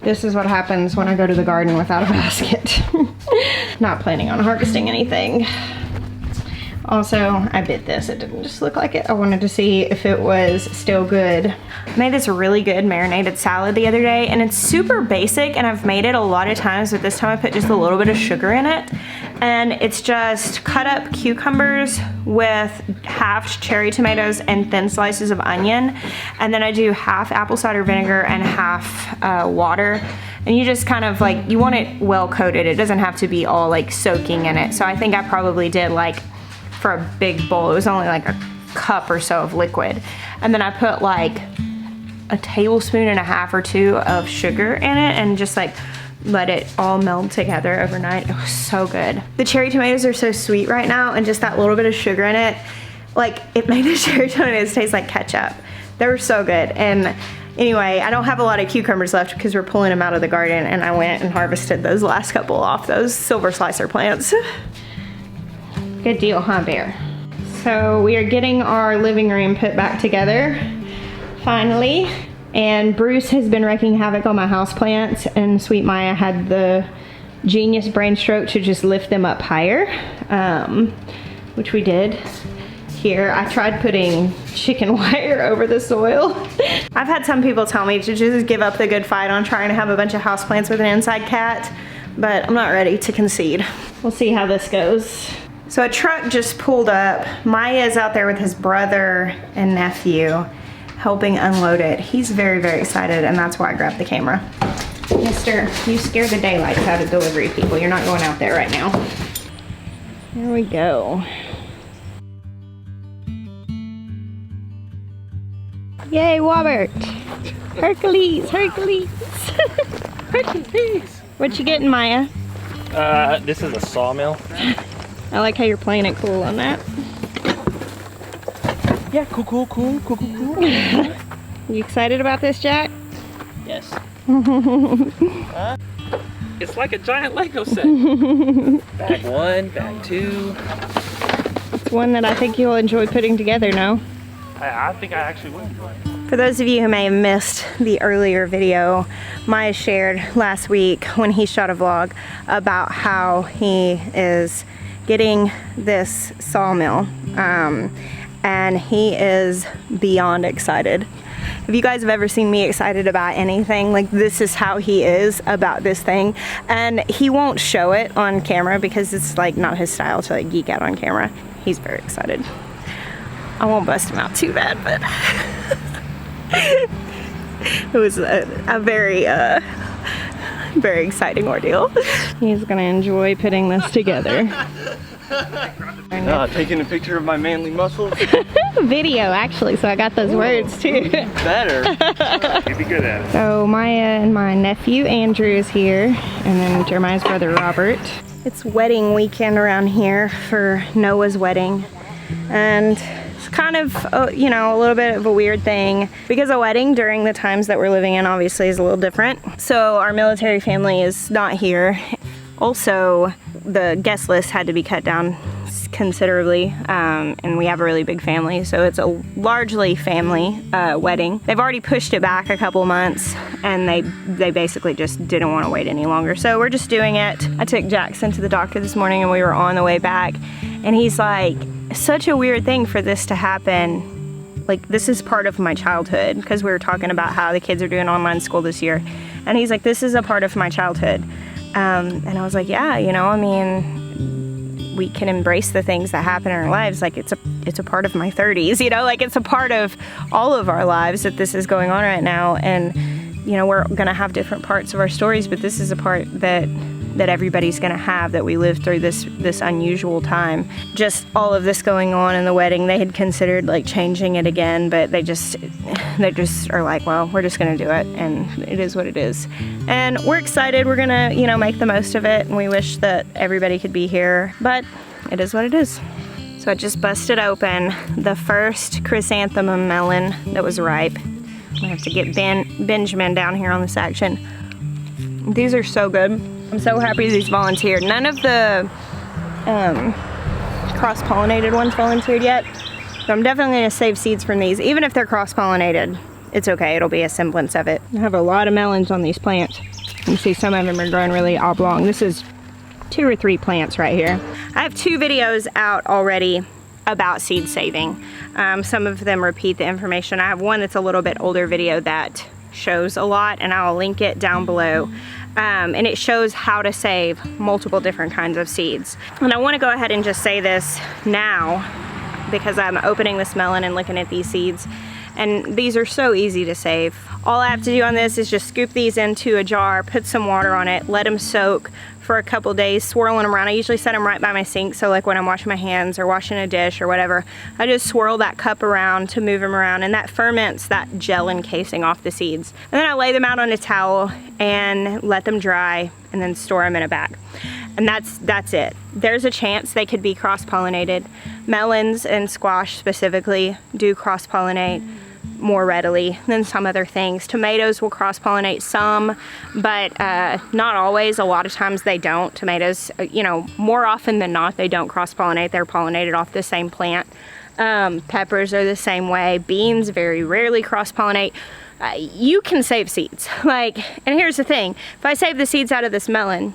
This is what happens when I go to the garden without a basket. Not planning on harvesting anything. Also, I bit this. It didn't just look like it. I wanted to see if it was still good. I made this really good marinated salad the other day, and it's super basic, and I've made it a lot of times, but this time I put just a little bit of sugar in it. And it's just cut up cucumbers with half cherry tomatoes and thin slices of onion. And then I do half apple cider vinegar and half water. And you just kind of like, you want it well coated. It doesn't have to be all like soaking in it. So I think I probably did like, for a big bowl, it was only like a cup or so of liquid. And then I put like a tablespoon and a half or two of sugar in it and just like let it all meld together overnight. It was so good. The cherry tomatoes are so sweet right now, and just that little bit of sugar in it, like it made the cherry tomatoes taste like ketchup. They were so good. And anyway, I don't have a lot of cucumbers left because we're pulling them out of the garden, and I went and harvested those last couple off those silver slicer plants. Good deal, huh, Bear? So we are getting our living room put back together, finally. And Bruce has been wreaking havoc on my houseplants, and Sweet Maya had the genius brain stroke to just lift them up higher, which we did. Here, I tried putting chicken wire over the soil. I've had some people tell me to just give up the good fight on trying to have a bunch of houseplants with an inside cat, but I'm not ready to concede. We'll see how this goes. So a truck just pulled up. Maya's out there with his brother and nephew helping unload it. He's very, very excited, and that's why I grabbed the camera. Mister, you scare the daylights out of delivery people. You're not going out there right now. Here we go. Yay, Wobbert. Hercules, Hercules. Hercules. What you getting, Maya? This is a sawmill. I like how you're playing it cool on that. Yeah, cool. You excited about this, Jack? Yes. It's like a giant Lego set. Bag 1, bag 2. It's one that I think you'll enjoy putting together, no? I think I actually will enjoy it. For those of you who may have missed the earlier video, Maya shared last week when he shot a vlog about how he is getting this sawmill, and he is beyond excited. If you guys have ever seen me excited about anything, like this is how he is about this thing, and he won't show it on camera because it's like not his style to like geek out on camera. He's very excited. I won't bust him out too bad, but it was a very very exciting ordeal. He's gonna enjoy putting this together. Taking a picture of my manly muscles. Video, actually, so I got those words too. Better. You'd be good at it. So Maya and my nephew Andrew is here, and then Jeremiah's brother Robert. It's wedding weekend around here for Noah's wedding, and it's kind of, you know, a little bit of a weird thing because a wedding during the times that we're living in obviously is a little different. So our military family is not here. Also, the guest list had to be cut down considerably, and we have a really big family, so it's a largely family wedding. They've already pushed it back a couple months, and they basically just didn't want to wait any longer, so we're just doing it. I took Jackson to the doctor this morning, and we were on the way back, and he's like, such a weird thing for this to happen. Like, this is part of my childhood, because we were talking about how the kids are doing online school this year, and he's like, this is a part of my childhood. And I was like, yeah, you know, I mean, we can embrace the things that happen in our lives. Like, it's a part of my 30s, you know, like it's a part of all of our lives that this is going on right now. And, you know, we're gonna have different parts of our stories, but this is a part that everybody's gonna have, that we lived through this unusual time. Just all of this going on in the wedding, they had considered like changing it again, but they just are like, well, we're just gonna do it, and it is what it is. And we're excited, we're gonna, you know, make the most of it, and we wish that everybody could be here, but it is what it is. So I just busted open the first chrysanthemum melon that was ripe. I have to get Benjamin down here on this action. These are so good. I'm so happy these volunteered. None of the cross-pollinated ones volunteered yet, so I'm definitely gonna save seeds from these. Even if they're cross-pollinated, it's okay. It'll be a semblance of it. I have a lot of melons on these plants. You can see some of them are growing really oblong. This is 2 or 3 plants right here. I have 2 videos out already about seed saving. Some of them repeat the information. I have one that's a little bit older video that shows a lot, and I'll link it down below. And it shows how to save multiple different kinds of seeds. And I want to go ahead and just say this now because I'm opening this melon and looking at these seeds, and these are so easy to save. All I have to do on this is just scoop these into a jar, put some water on it, let them soak for a couple days, swirling them around. I usually set them right by my sink, so like when I'm washing my hands or washing a dish or whatever, I just swirl that cup around to move them around, and that ferments that gel encasing off the seeds. And then I lay them out on a towel and let them dry, and then store them in a bag. And that's it. There's a chance they could be cross-pollinated. Melons and squash specifically do cross-pollinate more readily than some other things. Tomatoes will cross-pollinate some, but not always. A lot of times they don't. Tomatoes, you know, more often than not, they don't cross-pollinate. They're pollinated off the same plant. Peppers are the same way. Beans very rarely cross-pollinate. You can save seeds. And here's the thing. If I save the seeds out of this melon,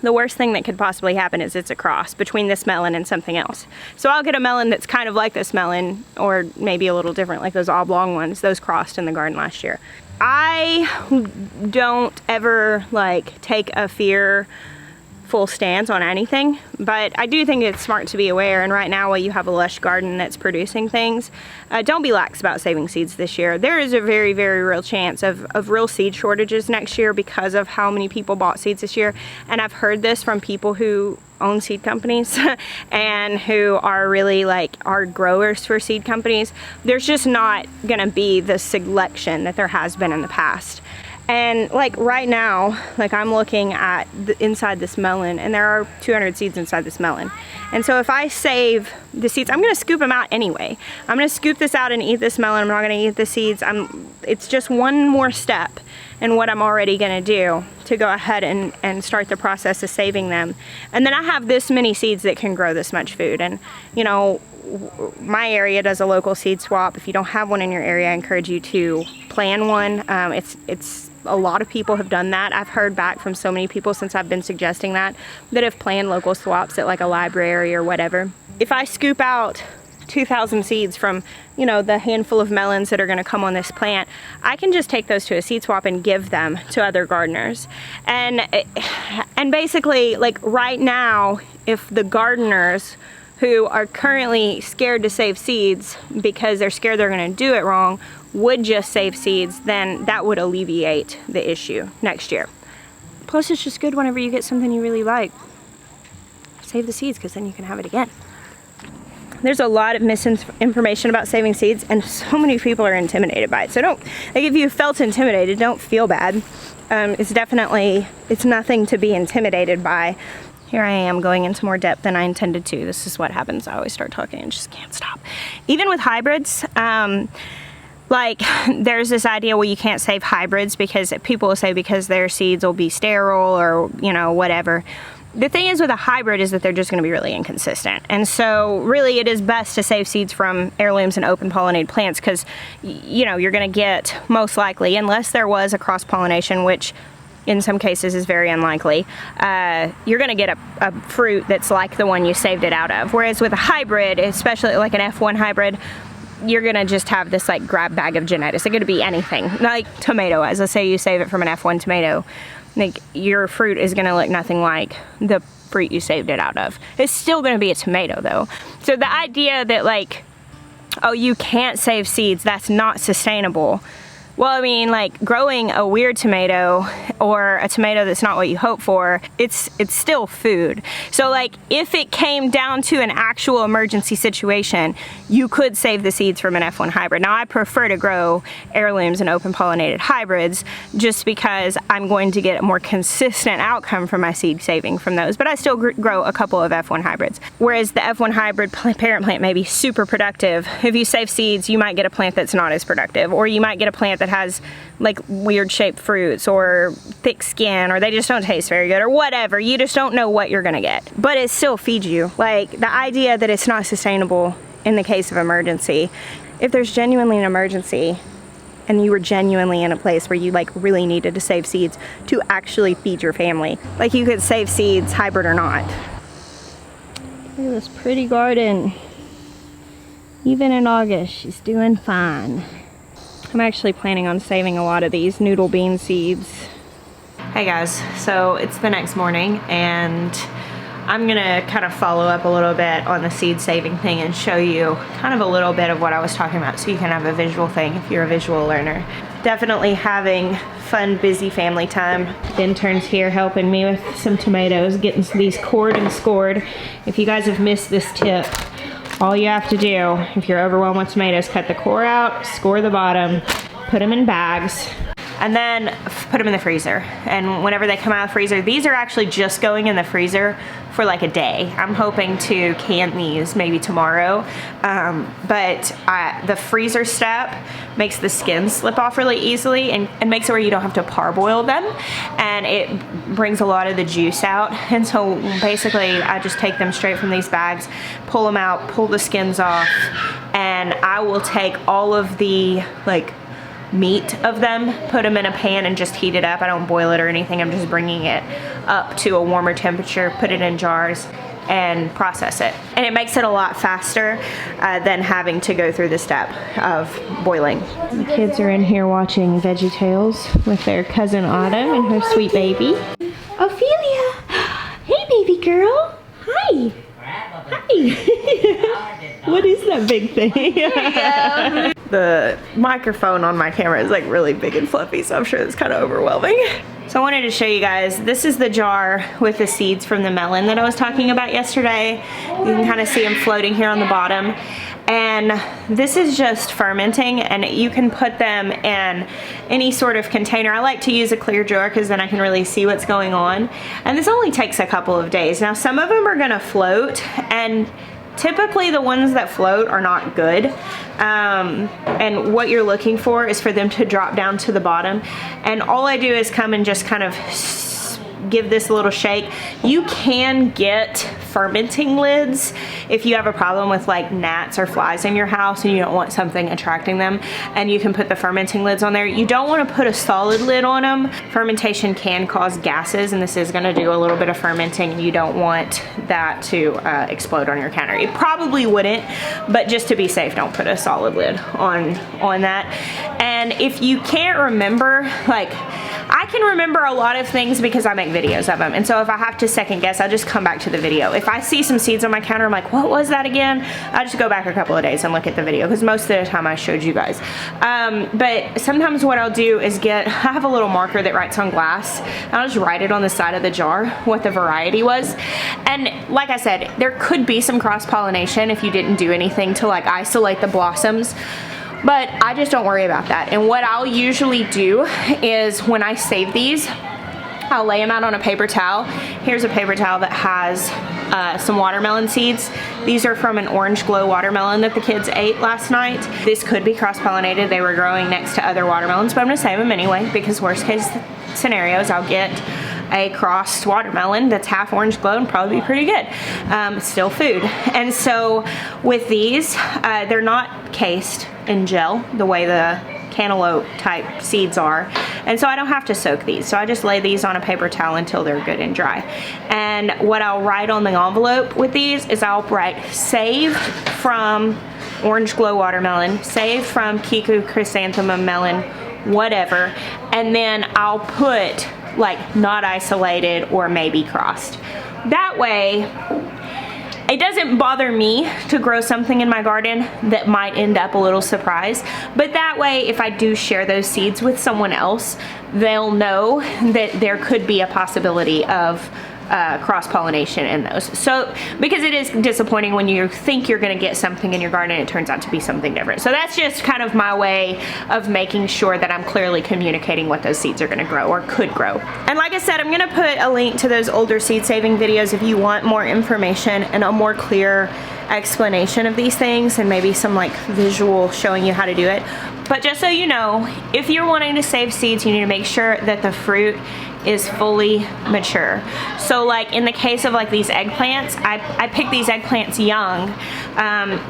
the worst thing that could possibly happen is it's a cross between this melon and something else. So I'll get a melon that's kind of like this melon, or maybe a little different, like those oblong ones. Those crossed in the garden last year. I don't ever take a fearful stance on anything, but I do think it's smart to be aware. And right now, while you have a lush garden that's producing things, don't be lax about saving seeds this year. There is a very, very real chance of real seed shortages next year because of how many people bought seeds this year. And I've heard this from people who own seed companies and who are really are growers for seed companies. There's just not gonna be the selection that there has been in the past. And right now, I'm looking at inside this melon, and there are 200 seeds inside this melon. And so if I save the seeds, I'm gonna scoop them out anyway. I'm gonna scoop this out and eat this melon. I'm not gonna eat the seeds. It's just one more step in what I'm already gonna do to go ahead and start the process of saving them. And then I have this many seeds that can grow this much food. And you know, my area does a local seed swap. If you don't have one in your area, I encourage you to plan one. It's a lot of people have done that. I've heard back from so many people since I've been suggesting that have planned local swaps at a library or whatever. If I scoop out 2,000 seeds from, you know, the handful of melons that are going to come on this plant, I can just take those to a seed swap and give them to other gardeners. And basically, right now, if the gardeners who are currently scared to save seeds because they're scared they're going to do it wrong would just save seeds, then that would alleviate the issue next year. Plus, it's just good whenever you get something you really like. Save the seeds, because then you can have it again. There's a lot of misinformation about saving seeds, and so many people are intimidated by it. So if you felt intimidated, don't feel bad. It's nothing to be intimidated by. Here I am going into more depth than I intended to. This is what happens. I always start talking and just can't stop. Even with hybrids, there's this idea, well, you can't save hybrids because people will say because their seeds will be sterile or, you know, whatever. The thing is with a hybrid is that they're just going to be really inconsistent. And so really it is best to save seeds from heirlooms and open pollinated plants because, you know, you're going to get most likely, unless there was a cross-pollination, which in some cases is very unlikely, you're going to get a fruit that's like the one you saved it out of. Whereas with a hybrid, especially like an F1 hybrid, you're going to just have this grab bag of genetics. It's going to be anything. Like tomato, as let's say you save it from an F1 tomato, your fruit is going to look nothing like the fruit you saved it out of. It's still going to be a tomato though. So the idea that oh, you can't save seeds, that's not sustainable. Well, I mean, growing a weird tomato or a tomato that's not what you hope for, it's still food. So if it came down to an actual emergency situation, you could save the seeds from an F1 hybrid. Now, I prefer to grow heirlooms and open pollinated hybrids just because I'm going to get a more consistent outcome from my seed saving from those, but I still grow a couple of F1 hybrids. Whereas the F1 hybrid parent plant may be super productive. If you save seeds, you might get a plant that's not as productive, or you might get a plant that has weird shaped fruits or thick skin, or they just don't taste very good or whatever. You just don't know what you're gonna get, but it still feeds you. The idea that it's not sustainable in the case of emergency, if there's genuinely an emergency, and you were genuinely in a place where you like really needed to save seeds to actually feed your family. Like you could save seeds, hybrid or not. Look at this pretty garden. Even in August, she's doing fine. I'm actually planning on saving a lot of these noodle bean seeds. Hey guys, so it's the next morning and I'm gonna kind of follow up a little bit on the seed saving thing and show you kind of a little bit of what I was talking about so you can have a visual thing if you're a visual learner. Definitely having fun, busy family time. The intern's here helping me with some tomatoes, getting these cored and scored. If you guys have missed this tip, all you have to do, if you're overwhelmed with tomatoes, cut the core out, score the bottom, put them in bags, and then put them in the freezer. And whenever they come out of the freezer, these are actually just going in the freezer for like a day. I'm hoping to can these maybe tomorrow. But the freezer step makes the skin slip off really easily and makes it where you don't have to parboil them. And it brings a lot of the juice out. And so basically I just take them straight from these bags, pull them out, pull the skins off, and I will take all of the like meat of them, put them in a pan and just heat it up. I don't boil it or anything. I'm just bringing it up to a warmer temperature, put it in jars and process it. And it makes it a lot faster than having to go through the step of boiling. The kids are in here watching VeggieTales with their cousin Autumn and her sweet baby. Ophelia! Hey baby girl! Hi! Hi! What is that big thing? The microphone on my camera is like really big and fluffy, so I'm sure it's kind of overwhelming. So I wanted to show you guys, this is the jar with the seeds from the melon that I was talking about yesterday. You can kind of see them floating here on the bottom. And this is just fermenting, and you can put them in any sort of container. I like to use a clear jar because then I can really see what's going on. And this only takes a couple of days. Now some of them are gonna float, and typically the ones that float are not good. And what you're looking for is for them to drop down to the bottom. And all I do is come and just kind of give this a little shake. You can get fermenting lids if you have a problem with like gnats or flies in your house and you don't want something attracting them, and you can put the fermenting lids on there. You don't want to put a solid lid on them. Fermentation can cause gases, and this is going to do a little bit of fermenting, and you don't want that to explode on your counter. It probably wouldn't, but just to be safe, don't put a solid lid on that. And if you can't remember, like I can remember a lot of things because I make videos of them, and so if I have to second guess, I'll just come back to the video. If I see some seeds on my counter, I'm like, what was that again? I just go back a couple of days and look at the video, because most of the time I showed you guys. But sometimes what I'll do is I have a little marker that writes on glass, and I'll just write it on the side of the jar what the variety was. And like I said, there could be some cross-pollination if you didn't do anything to like isolate the blossoms. But I just don't worry about that. And what I'll usually do is when I save these, I'll lay them out on a paper towel. Here's a paper towel that has some watermelon seeds. These are from an orange glow watermelon that the kids ate last night. This could be cross-pollinated. They were growing next to other watermelons, but I'm gonna save them anyway, because worst case scenarios, I'll get a crossed watermelon that's half orange glow and probably be pretty good. Still food. And so with these, they're not cased in gel the way the cantaloupe type seeds are, and so I don't have to soak these. So I just lay these on a paper towel until they're good and dry. And what I'll write on the envelope with these is I'll write saved from orange glow watermelon, saved from Kiku chrysanthemum melon, whatever, and then I'll put like not isolated or maybe crossed. That way it doesn't bother me to grow something in my garden that might end up a little surprise, but that way if I do share those seeds with someone else, they'll know that there could be a possibility of cross-pollination in those. So because it is disappointing when you think you're gonna get something in your garden and it turns out to be something different. So that's just kind of my way of making sure that I'm clearly communicating what those seeds are gonna grow or could grow. And like I said, I'm gonna put a link to those older seed saving videos if you want more information and a more clear explanation of these things and maybe some like visual showing you how to do it. But just so you know, if you're wanting to save seeds, you need to make sure that the fruit is fully mature. So like in the case of like these eggplants, I pick these eggplants young.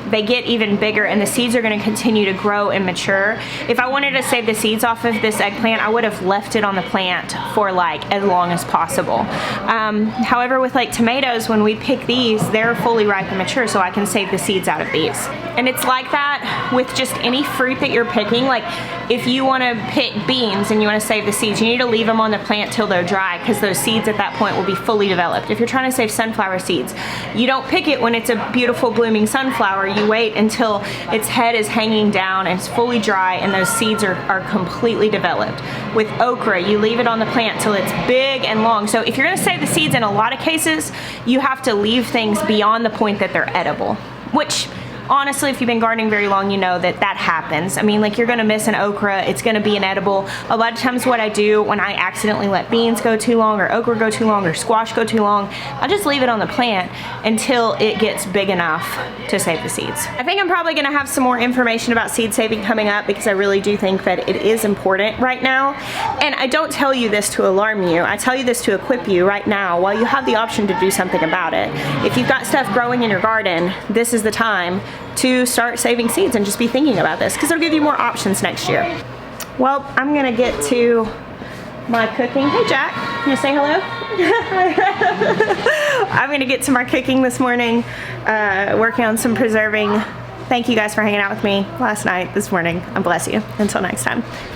They get even bigger and the seeds are going to continue to grow and mature. If I wanted to save the seeds off of this eggplant, I would have left it on the plant for like as long as possible. However, with like tomatoes, when we pick these, they're fully ripe and mature, so I can save the seeds out of these. And it's like that with just any fruit that you're picking. Like if you want to pick beans and you want to save the seeds, you need to leave them on the plant till they're dry, because those seeds at that point will be fully developed. If you're trying to save sunflower seeds, you don't pick it when it's a beautiful blooming sunflower. You wait until its head is hanging down and it's fully dry and those seeds are completely developed. With okra, you leave it on the plant till it's big and long. So if you're going to save the seeds, in a lot of cases, you have to leave things beyond the point that they're edible, which honestly, if you've been gardening very long, you know that that happens. I mean, like you're gonna miss an okra, it's gonna be inedible. A lot of times what I do when I accidentally let beans go too long or okra go too long or squash go too long, I'll just leave it on the plant until it gets big enough to save the seeds. I think I'm probably gonna have some more information about seed saving coming up, because I really do think that it is important right now. And I don't tell you this to alarm you, I tell you this to equip you right now while you have the option to do something about it. If you've got stuff growing in your garden, this is the time to start saving seeds and just be thinking about this, because it'll give you more options next year. Well, I'm gonna get to my cooking. Hey Jack, you say hello? I'm gonna get to my cooking this morning, working on some preserving. Thank you guys for hanging out with me last night, this morning. God bless you. Until next time.